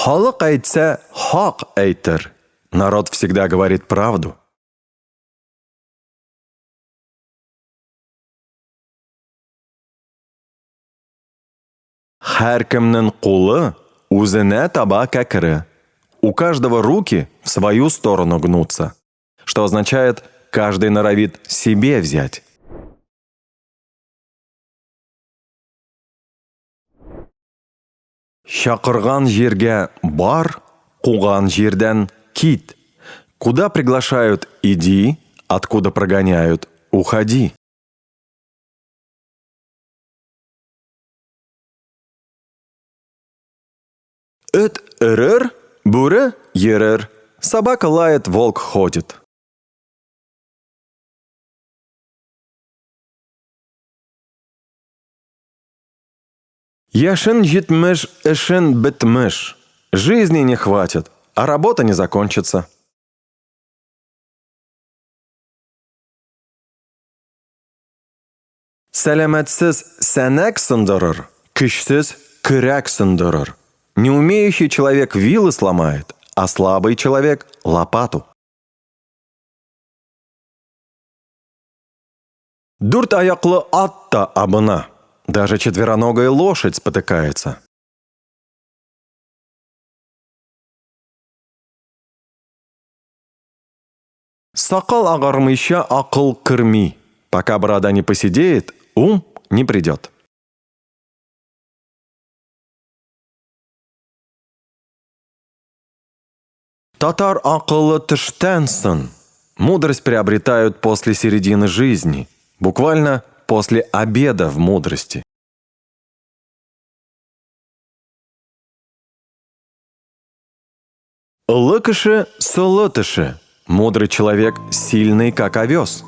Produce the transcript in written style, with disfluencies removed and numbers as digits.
Халық әйтсә, хақ әйтер. Народ всегда говорит правду. Һәркемнең кулы үзенә таба кәкре. У каждого руки в свою сторону гнутся, что означает, каждый норовит себе взять. Шақырған жерге бар, қуған жерден кит. Куда приглашают – иди, откуда прогоняют – уходи. Эт эрер, буры ерер. Собака лает, волк ходит. Яшин житмеш, эшин битмеш. Жизни не хватит, а работа не закончится. Сәләмәтсез сәнәк сындырыр, көчсез көрәк сындырыр. Не умеющий человек вилы сломает, а слабый человек – лопату. Дүрт аяклы ат та абына. Даже четвероногая лошадь спотыкается. Сакал агармыйча акыл кірми. Пока борода не поседеет, ум не придет. Татар акылы тіштән сын. Мудрость приобретают после середины жизни. Буквально после обеда в мудрости. Лыкыши сылытыши. Мудрый человек сильный, как овес.